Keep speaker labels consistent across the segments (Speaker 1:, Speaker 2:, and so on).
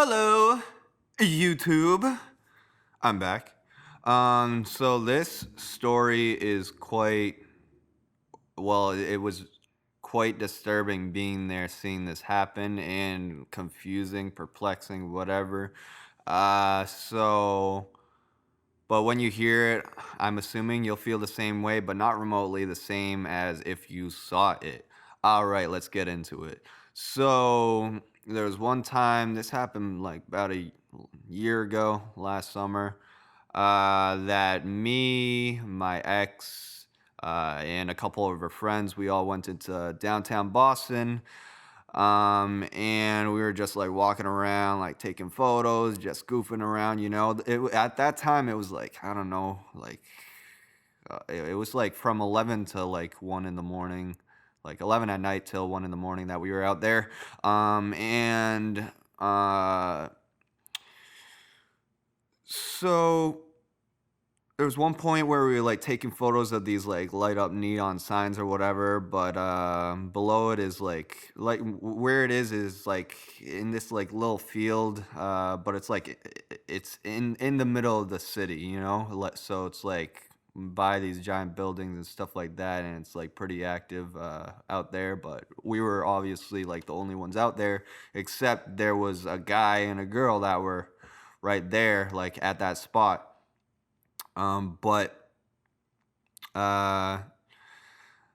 Speaker 1: Hello, YouTube. I'm back. So this story is it was quite disturbing being there, seeing this happen, and confusing, perplexing, whatever. Uh, so, but when you hear it, I'm assuming you'll feel the same way, but not remotely the same as if you saw it. All right, let's get into it. So, there was one time, this happened like about a year ago, last summer, that me, my ex, and a couple of her friends, we all went into downtown Boston, and we were just like walking around, like taking photos, just goofing around. At that time it was like, I don't know, like it was like from 11 to like 1 in the morning, like 11 at night till 1 in the morning that we were out there. And so there was one point where we were like taking photos of these like light up neon signs or whatever, but below it is where it is like in this like little field, but it's like it's in the middle of the city, so it's like by these giant buildings and stuff like that, and it's like pretty active out there. But we were obviously like the only ones out there, except there was a guy and a girl that were right there, like at that spot. But uh,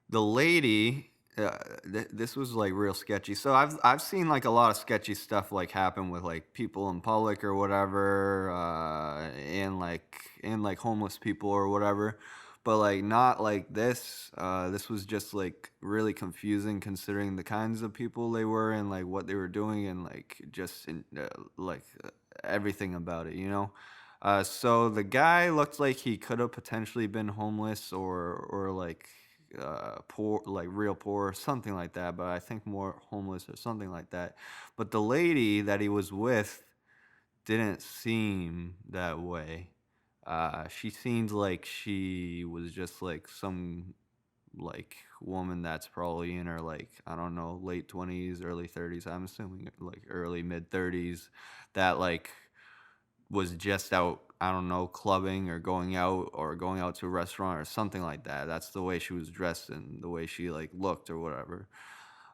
Speaker 1: the lady, this was like real sketchy. So I've seen like a lot of sketchy stuff like happen with like people in public or whatever, and like homeless people or whatever. But like not like this. This was just like really confusing considering the kinds of people they were and like what they were doing and like everything about it. So the guy looked like he could have potentially been homeless or like poor, like real poor, something like that. But I think more homeless or something like that. But the lady that he was with didn't seem that way. She seemed like she was just like some like woman that's probably in her like, I don't know, late 20s, early 30s. I'm assuming like early mid 30s, that like was just out, I don't know, clubbing or going out to a restaurant or something like that. That's the way she was dressed and the way she like looked or whatever.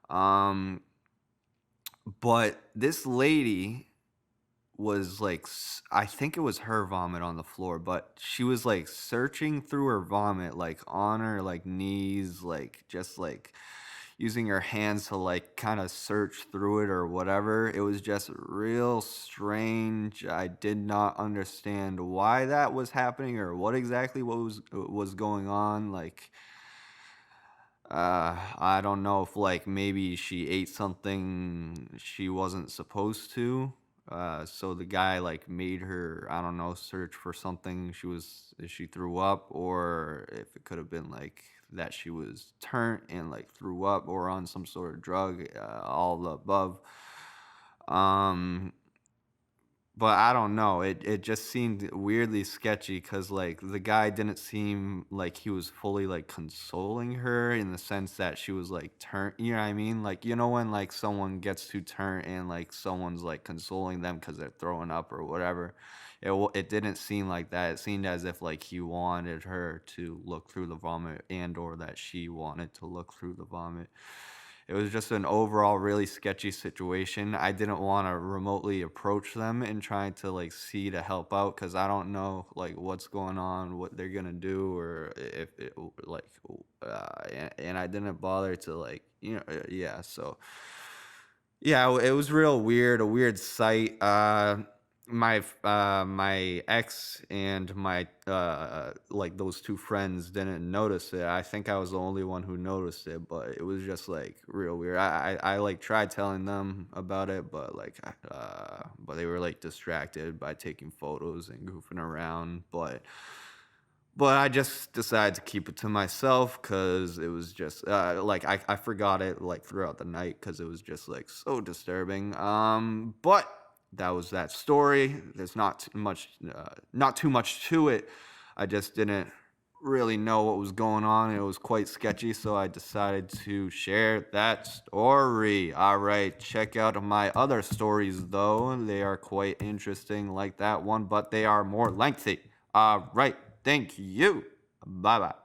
Speaker 1: Um, but this lady was like, I think it was her vomit on the floor, but she was like searching through her vomit, like on her like knees, like just like using her hands to like kind of search through it or whatever. It was just real strange. I did not understand why that was happening or what was going on. Like, I don't know if like maybe she ate something she wasn't supposed to. So the guy like made her, I don't know, search for something she threw up, or if it could have been like that she was turnt and like threw up or on some sort of drug, all the above. Um, but I don't know. It just seemed weirdly sketchy because like the guy didn't seem like he was fully like consoling her in the sense that she was like turnt. You know what I mean? Like when like someone gets too turnt and like someone's like consoling them because they're throwing up or whatever. It didn't seem like that. It seemed as if like he wanted her to look through the vomit and or that she wanted to look through the vomit. It was just an overall really sketchy situation. I didn't want to remotely approach them and trying to like see to help out because I don't know like what's going on, what they're gonna do, or if it like, and I didn't bother to like, yeah. So yeah, it was real weird, a weird sight. My ex and my like those two friends didn't notice it. I think I was the only one who noticed it, but it was just like real weird. I like tried telling them about it, but but they were like distracted by taking photos and goofing around. But I just decided to keep it to myself because it was just like I forgot it like throughout the night because it was just like so disturbing. But that was that story. There's not too much to it. I just didn't really know what was going on. It was quite sketchy, so I decided to share that story. All right, check out my other stories, though. They are quite interesting, like that one, but they are more lengthy. All right, thank you. Bye bye.